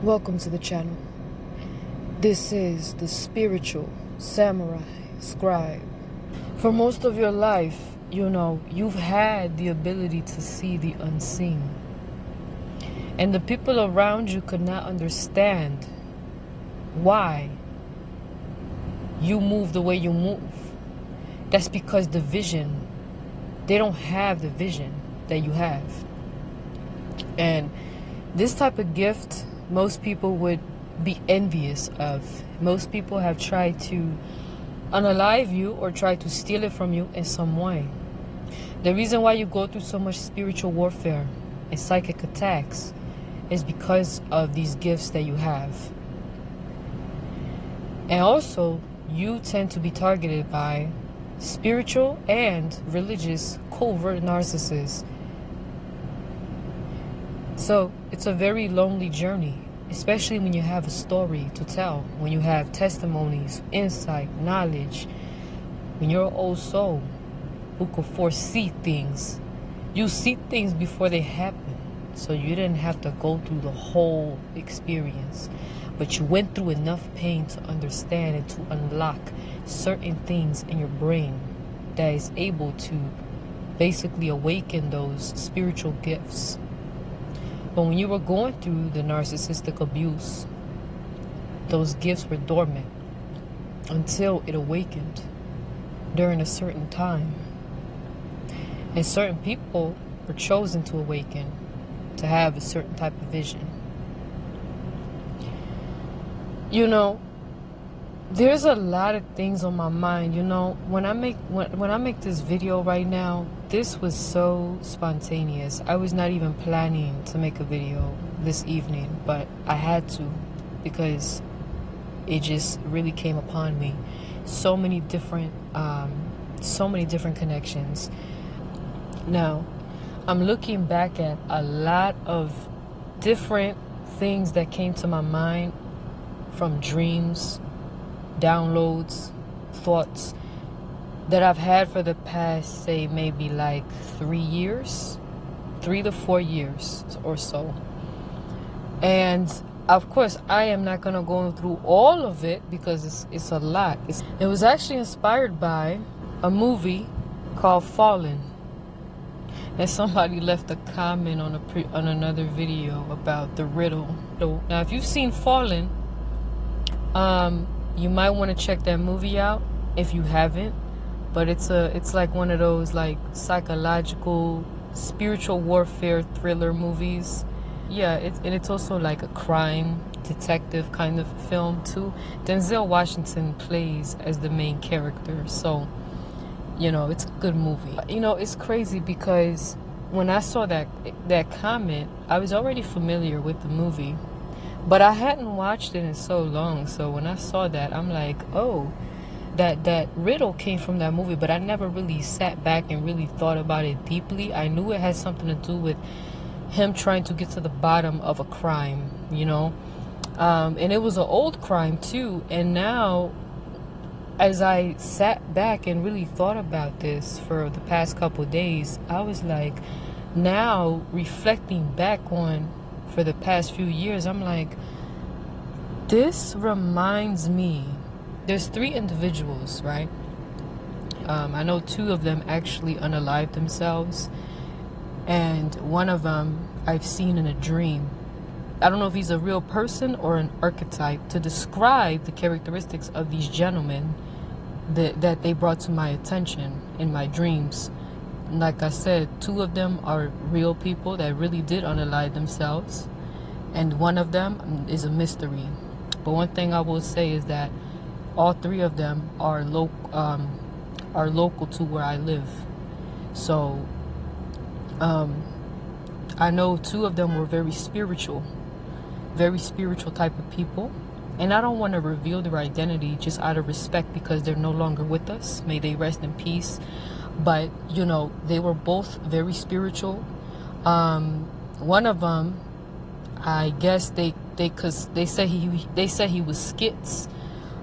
Welcome to the channel. This is the spiritual samurai scribe. For most of your life, you've had the ability to see the unseen. And the people around you could not understand why you move the way you move. That's because they don't have the vision that you have. And this type of gift, most people would be envious of. Most people have tried to unalive you or try to steal it from you in some way. The reason why you go through so much spiritual warfare and psychic attacks is because of these gifts that you have. And also, you tend to be targeted by spiritual and religious covert narcissists. So it's a very lonely journey, especially when you have a story to tell, when you have testimonies, insight, knowledge, when you're an old soul who could foresee things. You see things before they happen, so you didn't have to go through the whole experience, but you went through enough pain to understand and to unlock certain things in your brain that is able to basically awaken those spiritual gifts. But when you were going through the narcissistic abuse, those gifts were dormant until it awakened during a certain time. And certain people were chosen to awaken, to have a certain type of vision. There's a lot of things on my mind. When I make this video right now, this was so spontaneous. I was not even planning to make a video this evening, but I had to because it just really came upon me. So many different connections. Now, I'm looking back at a lot of different things that came to my mind from dreams, downloads, thoughts that I've had for the past, say, maybe like 3 to 4 years or so. And of course, I am not going to go through all of it because it's a lot. It was actually inspired by a movie called Fallen. And somebody left a comment on another video about the riddle. Now, if you've seen Fallen, you might want to check that movie out if you haven't. But it's like one of those like psychological, spiritual warfare thriller movies. Yeah, it's also like a crime detective kind of film too. Denzel Washington plays as the main character, so it's a good movie. It's crazy because when I saw that comment, I was already familiar with the movie, but I hadn't watched it in so long. So when I saw that, I'm like, oh, that riddle came from that movie, but I never really sat back and really thought about it deeply. I knew it had something to do with him trying to get to the bottom of a crime, and it was an old crime too. And now, as I sat back and really thought about this for the past couple of days, I was like, now reflecting back on for the past few years, I'm like, this reminds me. There's 3 individuals, right? I know 2 of them actually unalived themselves, and one of them I've seen in a dream. I don't know if he's a real person or an archetype to describe the characteristics of these gentlemen that they brought to my attention in my dreams. Like I said, 2 of them are real people that really did unalive themselves, and one of them is a mystery. But one thing I will say is that all 3 of them are local to where I live. So I know 2 of them were very spiritual type of people. And I don't want to reveal their identity just out of respect because they're no longer with us. May they rest in peace. But, they were both very spiritual. One of them, I guess they said he was skits.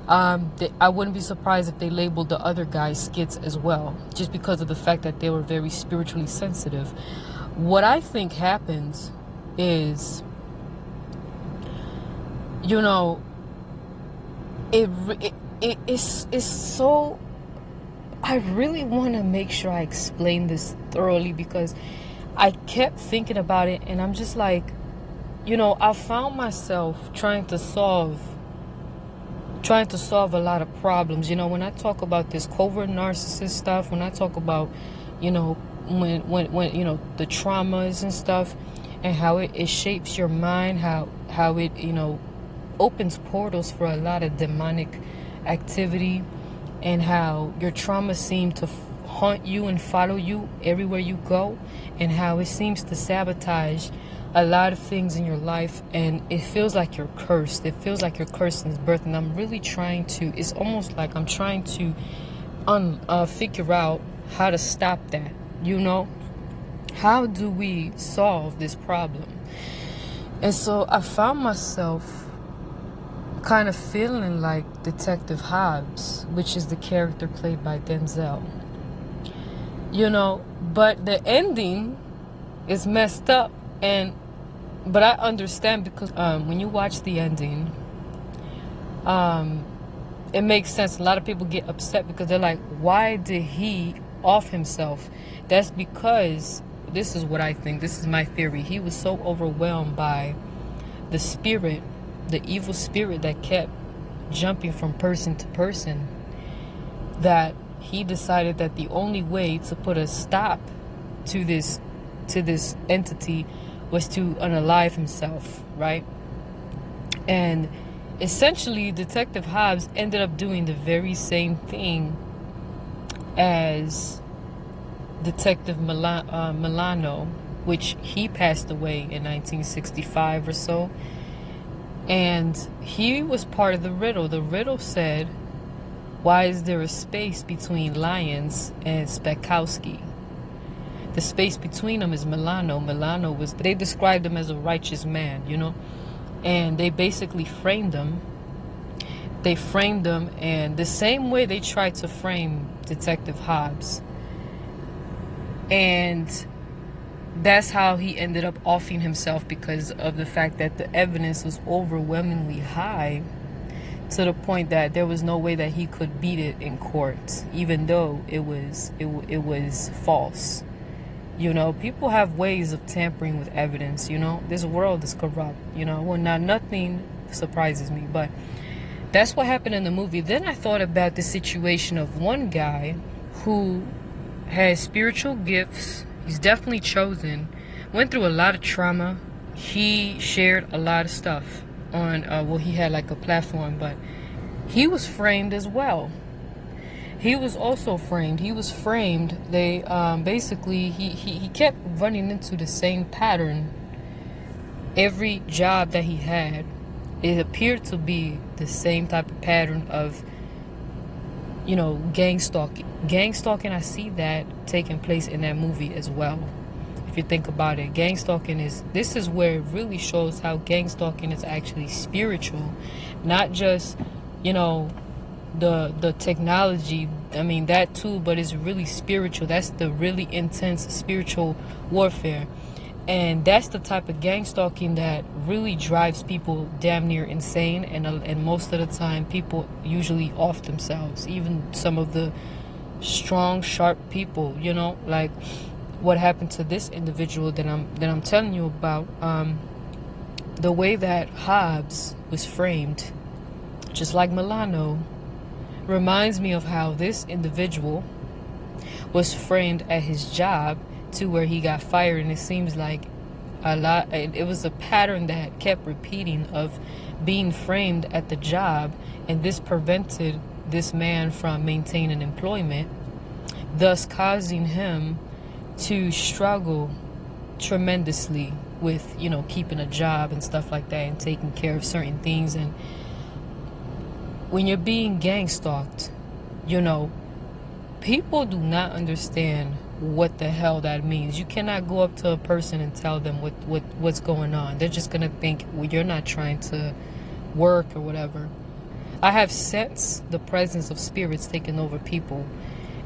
I wouldn't be surprised if they labeled the other guys skits as well, just because of the fact that they were very spiritually sensitive. What I think happens is You know, it's so, I really want to make sure I explain this thoroughly, because I kept thinking about it, and I'm just like, you know, I found myself trying to solve a lot of problems. You know, when I talk about this covert narcissist stuff, when I talk about, you know, when you know, the traumas and stuff, and how it shapes your mind, how it, you know, opens portals for a lot of demonic activity, and how your trauma seem to haunt you and follow you everywhere you go, and how it seems to sabotage a lot of things in your life, and it feels like you're cursed. It feels like you're cursed since birth, and I'm really trying to, it's almost like I'm trying to figure out how to stop that, you know? How do we solve this problem? And so I found myself kind of feeling like Detective Hobbs, which is the character played by Denzel. You know, but the ending is messed up, but I understand, because when you watch the ending, it makes sense. A lot of people get upset because they're like, why did he off himself? That's because, this is what I think, this is my theory, he was so overwhelmed by the spirit, the evil spirit that kept jumping from person to person, that he decided that the only way to put a stop to this entity was to unalive himself, right? And essentially, Detective Hobbs ended up doing the very same thing as Detective Milano, which he passed away in 1965 or so. And he was part of the riddle. The riddle said, why is there a space between Lyons and Spekowski? The space between them is Milano. Milano was, they described him as a righteous man, you know? And they basically framed him. They framed him, and the same way they tried to frame Detective Hobbs. And that's how he ended up offing himself, because of the fact that the evidence was overwhelmingly high, to the point that there was no way that he could beat it in court, even though it was false. You know, people have ways of tampering with evidence, you know. This world is corrupt, you know. Well, now nothing surprises me, but that's what happened in the movie. Then I thought about the situation of one guy who has spiritual gifts. He's definitely chosen. Went through a lot of trauma. He shared a lot of stuff on, well, he had like a platform, but he was framed as well. He was also framed. He was framed. They basically, he kept running into the same pattern. Every job that he had, it appeared to be the same type of pattern of, you know, gang stalking. Gang stalking, I see that taking place in that movie as well. If you think about it, gang stalking this is where it really shows how gang stalking is actually spiritual, not just, you know, the technology. I mean, that too, but it's really spiritual. That's the really intense spiritual warfare. And that's the type of gang stalking that really drives people damn near insane. And most of the time, people usually off themselves. Even some of the strong, sharp people, you know, like what happened to this individual that I'm telling you about. The way that Hobbs was framed, just like Milano, reminds me of how this individual was framed at his job, to where he got fired. And it seems like it was a pattern that kept repeating of being framed at the job, and this prevented this man from maintaining employment, thus causing him to struggle tremendously with, you know, keeping a job and stuff like that, and taking care of certain things. And when you're being gang stalked, you know, people do not understand what the hell that means. You cannot go up to a person and tell them what's going on. They're just gonna think, well, you're not trying to work or whatever. I have sensed the presence of spirits taking over people,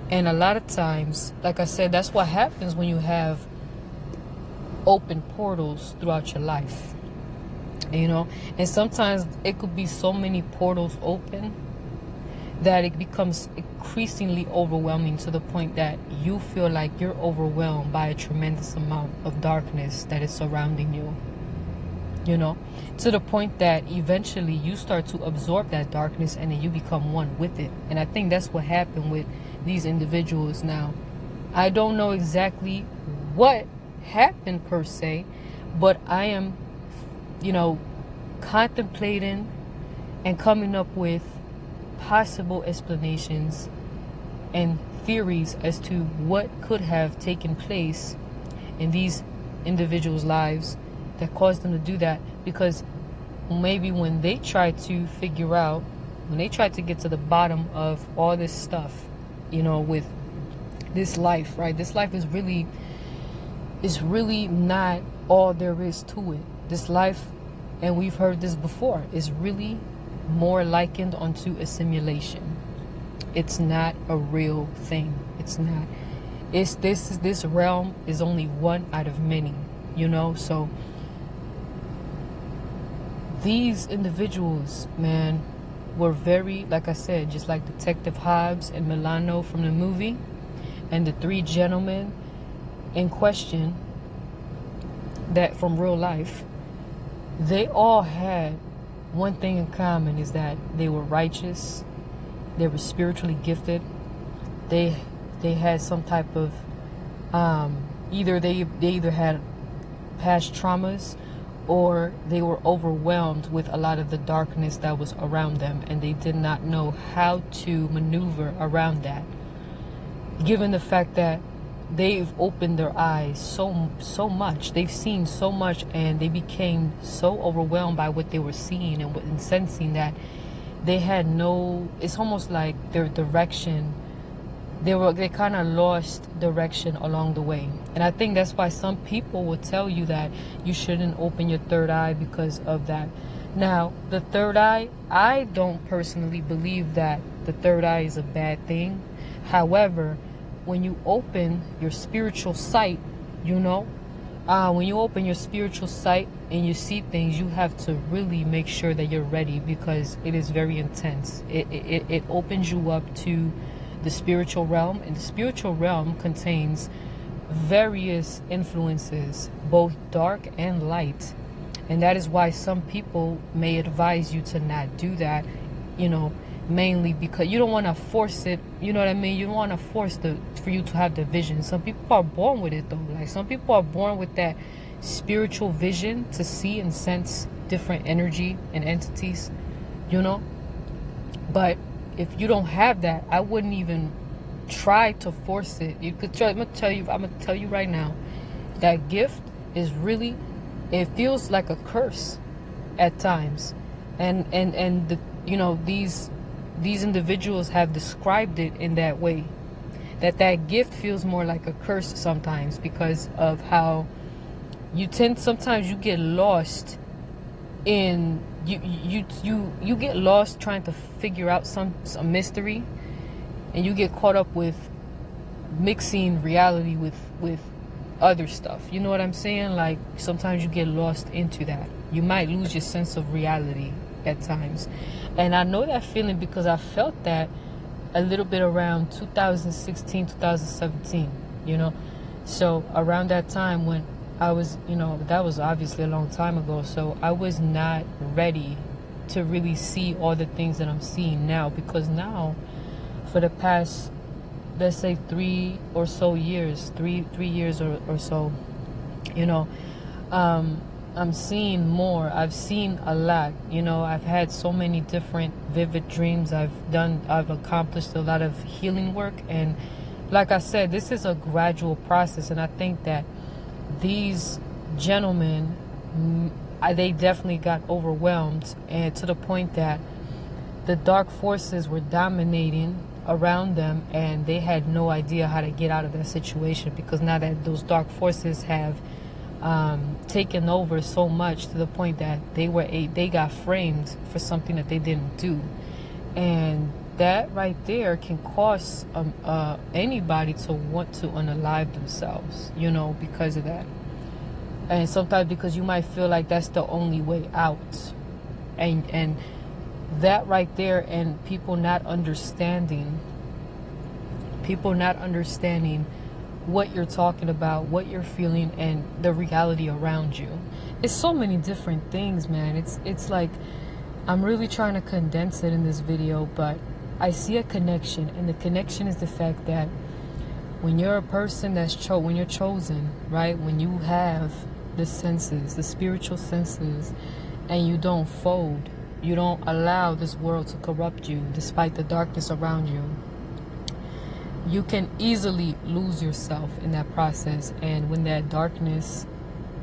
and a lot of times, like I said, that's what happens when you have open portals throughout your life. you know. And sometimes it could be so many portals open that it becomes increasingly overwhelming to the point that you feel like you're overwhelmed by a tremendous amount of darkness that is surrounding you, you know, to the point that eventually you start to absorb that darkness and then you become one with it. And I think that's what happened with these individuals. Now, I don't know exactly what happened per se, but I am, you know, contemplating and coming up with possible explanations and theories as to what could have taken place in these individuals' lives that caused them to do that. Because maybe when they tried to figure out, when they tried to get to the bottom of all this stuff, you know, with this life, right? This life is really not all there is to it. This life, and we've heard this before, is really more likened onto a simulation. It's not a real thing. It's not. It's this realm is only one out of many, you know. So these individuals, man, were very, like I said, just like Detective Hobbs and Milano from the movie, and the three gentlemen in question that from real life, they all had one thing in common, is that they were righteous, they were spiritually gifted, they had some type of either they either had past traumas, or they were overwhelmed with a lot of the darkness that was around them, and they did not know how to maneuver around that, given the fact that they've opened their eyes so much, they've seen so much, and they became so overwhelmed by what they were seeing and sensing that they had no, it's almost like their direction, they kind of lost direction along the way. And I think that's why some people will tell you that you shouldn't open your third eye because of that. Now, the third eye, I don't personally believe that the third eye is a bad thing. However, when you open your spiritual sight, you know, when you open your spiritual sight and you see things, you have to really make sure that you're ready, because it is very intense. It opens you up to the spiritual realm, and the spiritual realm contains various influences, both dark and light. And that is why some people may advise you to not do that, you know, mainly because you don't want to force it, you know what I mean? You don't want to force for you to have the vision. Some people are born with it though. Like some people are born with that spiritual vision to see and sense different energy and entities, you know. But if you don't have that, I wouldn't even try to force it. You could try. I'm gonna tell you right now, that gift is really, it feels like a curse at times, and the, you know, these individuals have described it in that way, that gift feels more like a curse sometimes, because of how you tend, sometimes you get lost in, you get lost trying to figure out some mystery, and you get caught up with mixing reality with other stuff. You know what I'm saying? Like sometimes you get lost into that. You might lose your sense of reality at times. And I know that feeling because I felt that a little bit around 2016, 2017, you know. So around that time when I was, you know, that was obviously a long time ago. So I was not ready to really see all the things that I'm seeing now, because now for the past, let's say 3 or so years, three years or so, you know, I'm seeing more. I've seen a lot, you know. I've had so many different vivid dreams. I've accomplished a lot of healing work, and like I said, this is a gradual process. And I think that these gentlemen, they definitely got overwhelmed, and to the point that the dark forces were dominating around them, and they had no idea how to get out of that situation, because now that those dark forces have taken over so much, to the point that they got framed for something that they didn't do. And that right there can cause anybody to want to unalive themselves, you know, because of that. And sometimes because you might feel like that's the only way out. And that right there, and people not understanding what you're talking about, what you're feeling, and the reality around you. It's so many different things, man. It's like I'm really trying to condense it in this video, but I see a connection, and the connection is the fact that when you're a person when you're chosen, right? When you have the senses, the spiritual senses, and you don't fold, you don't allow this world to corrupt you despite the darkness around you, you can easily lose yourself in that process. And when that darkness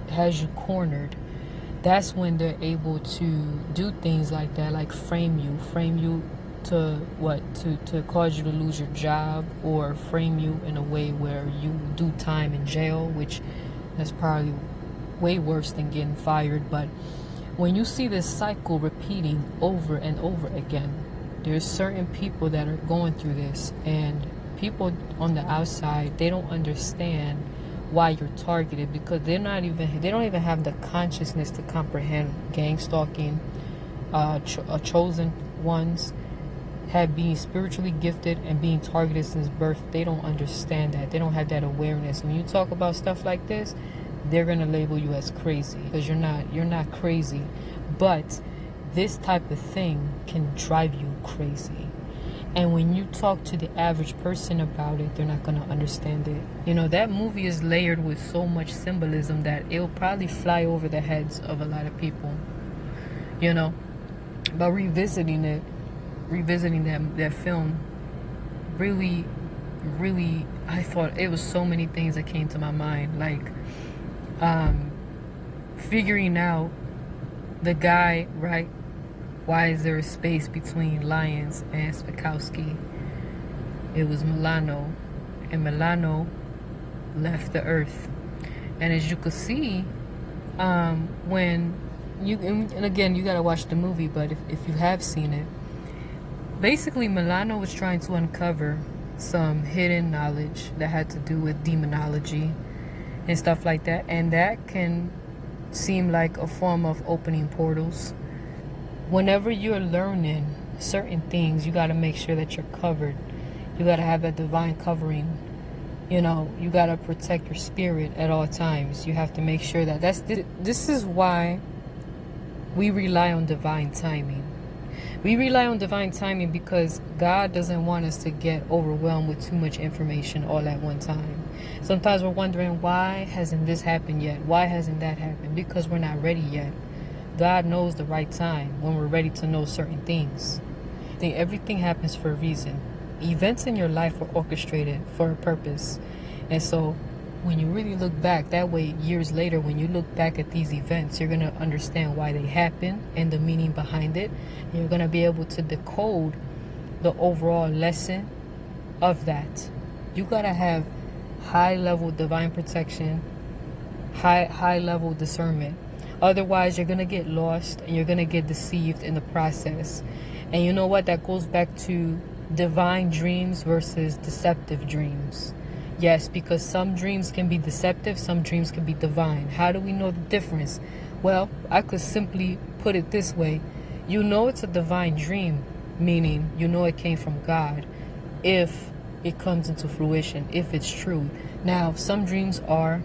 has you cornered, that's when they're able to do things like that, like frame you to to cause you to lose your job, or frame you in a way where you do time in jail, which that's probably way worse than getting fired. But when you see this cycle repeating over and over again, there's certain people that are going through this, and people on the outside, they don't understand why you're targeted, because they don't even have the consciousness to comprehend gang stalking. Chosen ones have been spiritually gifted and being targeted since birth. They don't understand that. They don't have that awareness. When you talk about stuff like this, they're gonna label you as crazy, because you're not crazy, but this type of thing can drive you crazy. And when you talk to the average person about it, they're not going to understand it. You know, that movie is layered with so much symbolism that it'll probably fly over the heads of a lot of people, you know. But revisiting that film, really, I thought it was so many things that came to my mind. Like, figuring out the guy, right? Why is there a space between Lyons and Spakowski? It was Milano, and Milano left the earth. And as you could see, when you, and again, you gotta watch the movie, but if you have seen it, basically Milano was trying to uncover some hidden knowledge that had to do with demonology and stuff like that. And that can seem like a form of opening portals. Whenever you're learning certain things, you got to make sure that you're covered. You got to have that divine covering. You know, you got to protect your spirit at all times. You have to make sure that this is why we rely on divine timing. We rely on divine timing because God doesn't want us to get overwhelmed with too much information all at one time. Sometimes we're wondering, why hasn't this happened yet? Why hasn't that happened? Because we're not ready yet. God knows the right time when we're ready to know certain things. I think everything happens for a reason. Events in your life are orchestrated for a purpose. And so when you really look back, that way years later, when you look back at these events, you're going to understand why they happen and the meaning behind it. And you're going to be able to decode the overall lesson of that. You got to have high level divine protection, high level discernment. Otherwise, you're going to get lost and you're going to get deceived in the process. And you know what? That goes back to divine dreams versus deceptive dreams. Yes, because some dreams can be deceptive, some dreams can be divine. How do we know the difference? Well, I could simply put it this way. You know it's a divine dream, meaning you know it came from God, if it comes into fruition, if it's true. Now, some dreams are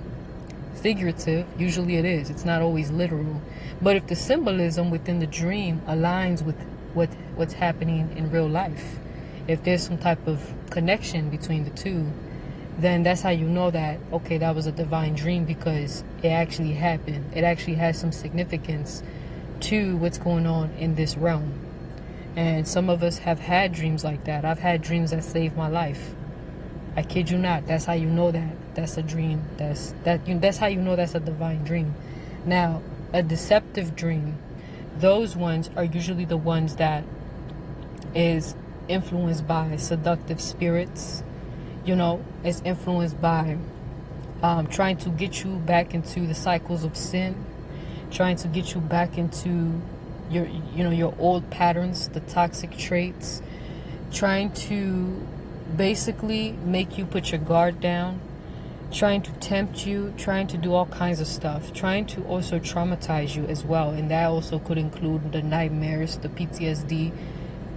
figurative. Usually it is. It's not always literal. But if the symbolism within the dream aligns with what's happening in real life, if there's some type of connection between the two, then that's how you know that, okay, that was a divine dream, because it actually happened. It actually has some significance to what's going on in this realm. And some of us have had dreams like that. I've had dreams that saved my life. I kid you not. That's how you know that that's a dream. That's how you know that's a divine dream. Now, a deceptive dream, those ones are usually the ones that is influenced by seductive spirits. You know, it's influenced by trying to get you back into the cycles of sin, trying to get you back into your old patterns, the toxic traits, trying to basically make you put your guard down, trying to tempt you, trying to do all kinds of stuff, trying to also traumatize you as well. And that also could include the nightmares, the PTSD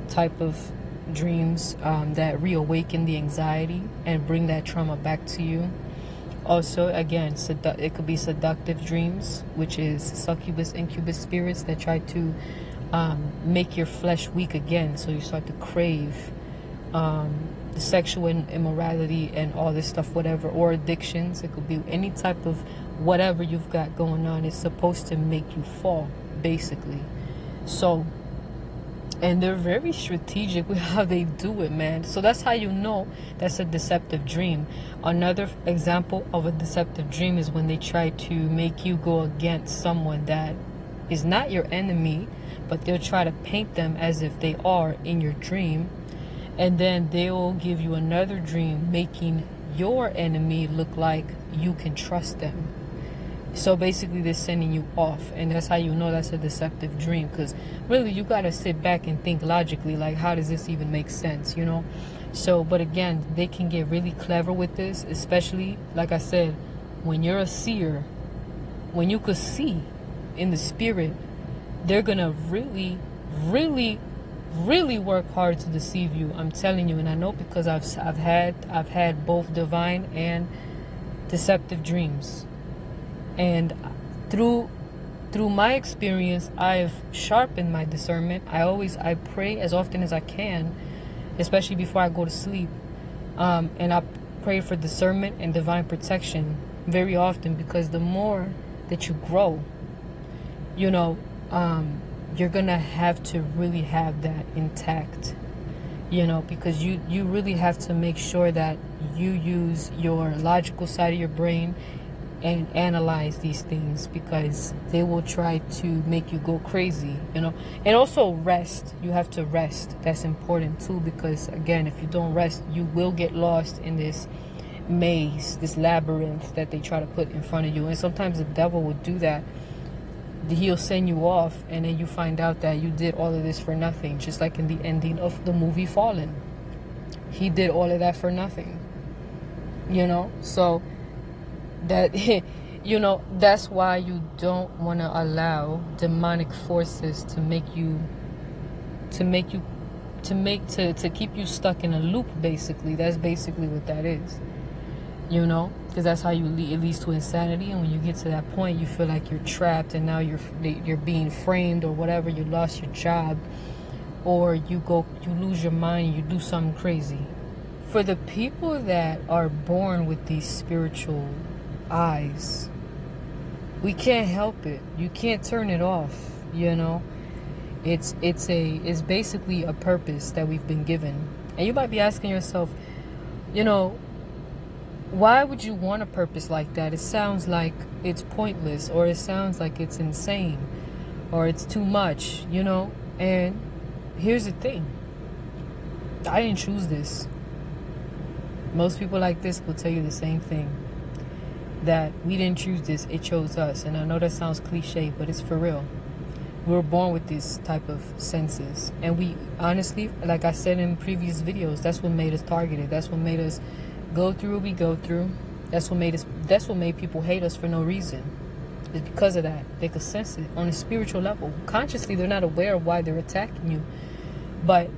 type of dreams that reawaken the anxiety and bring that trauma back to you. Also, again, it could be seductive dreams, which is succubus, incubus spirits that try to make your flesh weak again, so you start to crave the sexual immorality and all this stuff, whatever, or addictions. It could be any type of whatever you've got going on. It's supposed to make you fall, basically. So, and they're very strategic with how they do it, man. So that's how you know that's a deceptive dream. Another example of a deceptive dream is when they try to make you go against someone that is not your enemy, but they'll try to paint them as if they are in your dream. And then they will give you another dream making your enemy look like you can trust them. So basically they're sending you off, and that's how you know that's a deceptive dream, because really you got to sit back and think logically, like, how does this even make sense, you know? So, but again, they can get really clever with this, especially, like I said, when you're a seer, when you could see in the spirit, they're going to really, really, really work hard to deceive you. I'm telling you, and I know because I've had both divine and deceptive dreams. And through my experience, I've sharpened my discernment. I pray as often as I can, especially before I go to sleep. And I pray for discernment and divine protection very often, because the more that you grow, you know, you're going to have to really have that intact, you know, because you really have to make sure that you use your logical side of your brain and analyze these things, because they will try to make you go crazy, you know. And also rest. You have to rest. That's important too, because again, if you don't rest, you will get lost in this maze, this labyrinth that they try to put in front of you. And sometimes the devil will do that. He'll send you off, and then you find out that you did all of this for nothing, just like in the ending of the movie Fallen. He did all of that for nothing, you know. So that, you know, that's why you don't want to allow demonic forces to keep you stuck in a loop. Basically, that's basically what that is, you know, because that's how it leads to insanity. And when you get to that point, you feel like you're trapped, and now you're being framed or whatever. You lost your job, or you lose your mind and you do something crazy. For the people that are born with these spiritual eyes, we can't help it. You can't turn it off, you know. It's basically a purpose that we've been given. And you might be asking yourself, you know, why would you want a purpose like that? It sounds like it's pointless, or it sounds like it's insane, or it's too much, you know. And here's the thing, I didn't choose this. Most people like this will tell you the same thing, that we didn't choose this, it chose us. And I know that sounds cliche, but it's for real. We were born with this type of senses, and we honestly, like I said in previous videos, that's what made us targeted. That's what made us go through what we go through. That's what made people hate us for no reason. It's because of that. They could sense it on a spiritual level. Consciously, they're not aware of why they're attacking you, but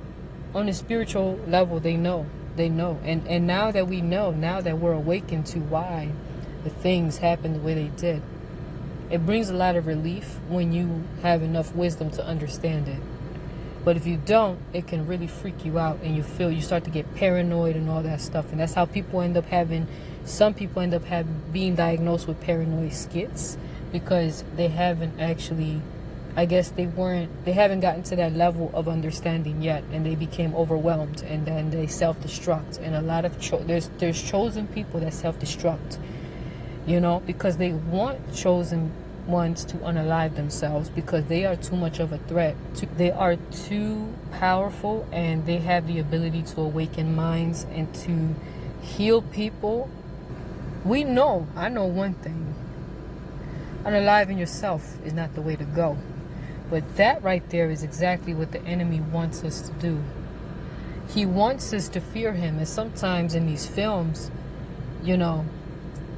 on a spiritual level, they know. And now that we know, now that we're awakened to why the things happen the way they did, it brings a lot of relief when you have enough wisdom to understand it. But if you don't, it can really freak you out, and you start to get paranoid and all that stuff. And that's how some people end up being diagnosed with paranoid skits, because they haven't actually, I guess they haven't gotten to that level of understanding yet, and they became overwhelmed, and then they self-destruct. And a lot of there's chosen people that self-destruct, you know, because they want chosen ones to unalive themselves, because they are too much of a threat. They are too powerful, and they have the ability to awaken minds and to heal people. I know one thing. Unaliving yourself is not the way to go. But that right there is exactly what the enemy wants us to do. He wants us to fear him. And sometimes in these films, you know,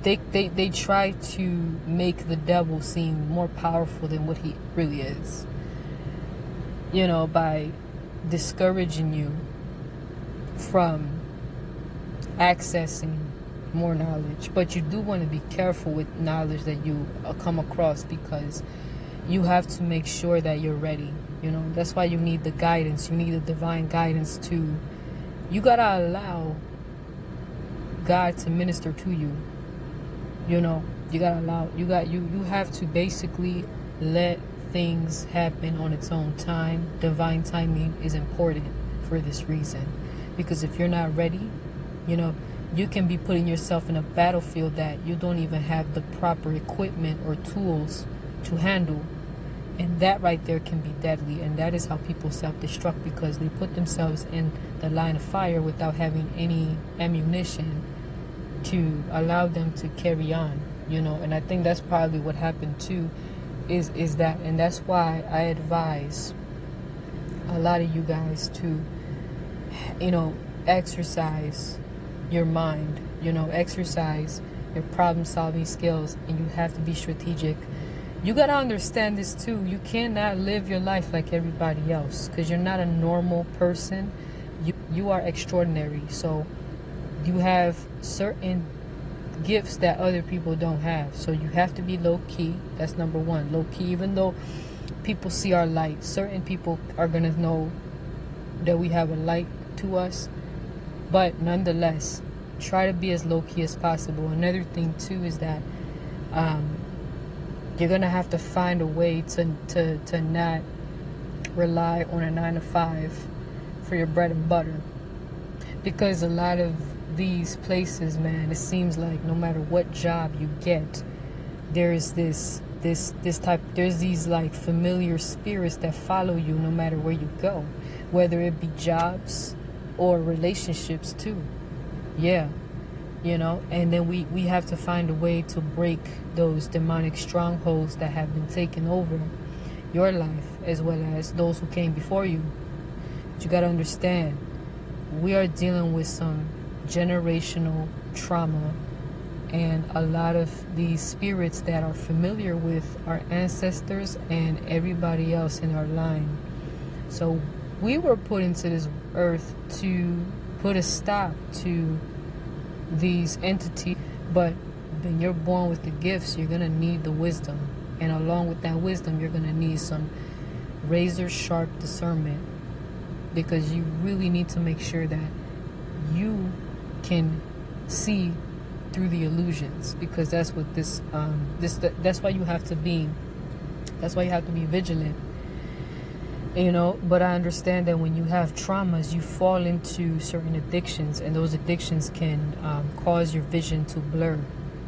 they try to make the devil seem more powerful than what he really is, you know, by discouraging you from accessing more knowledge. But you do want to be careful with knowledge that you come across, because you have to make sure that you're ready. You know, that's why you need the guidance. You need the divine guidance to, you gotta allow God to minister to you. You know, you gotta allow, you have to basically let things happen on its own time. Divine timing is important for this reason, because if you're not ready, you know, you can be putting yourself in a battlefield that you don't even have the proper equipment or tools to handle. And that right there can be deadly. And that is how people self-destruct, because they put themselves in the line of fire without having any ammunition to allow them to carry on, you know. And I think that's probably what happened too, is that, and that's why I advise a lot of you guys to, you know, exercise your mind, you know, exercise your problem solving skills, and you have to be strategic. You got to understand this too. You cannot live your life like everybody else, because you're not a normal person. You are extraordinary. So you have certain gifts that other people don't have. So you have to be low key. That's number one. Low key. Even though people see our light, certain people are going to know that we have a light to us. But nonetheless, try to be as low key as possible. Another thing too is that you're gonna have to find a way to not rely on a 9-to-5 for your bread and butter, because a lot of these places, man, it seems like no matter what job you get, there's there's these like familiar spirits that follow you no matter where you go, whether it be jobs or relationships too. Yeah, you know. And then we have to find a way to break those demonic strongholds that have been taking over your life, as well as those who came before you. But you got to understand, we are dealing with some generational trauma, and a lot of these spirits that are familiar with our ancestors and everybody else in our line. So we were put into this earth to put a stop to these entities. But when you're born with the gifts, you're going to need the wisdom. And along with that wisdom, you're going to need some razor sharp discernment, because you really need to make sure that you can see through the illusions, because that's what that's why you have to be vigilant, you know. But I understand that when you have traumas, you fall into certain addictions, and those addictions can cause your vision to blur.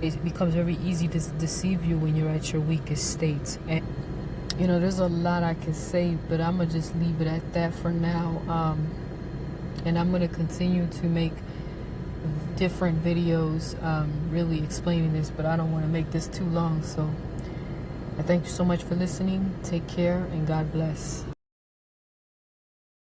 It becomes very easy to deceive you when you're at your weakest state. And you know, there's a lot I can say, but I'm gonna just leave it at that for now. And I'm gonna continue to make different videos really explaining this, but I don't want to make this too long. So I thank you so much for listening. Take care, and God bless.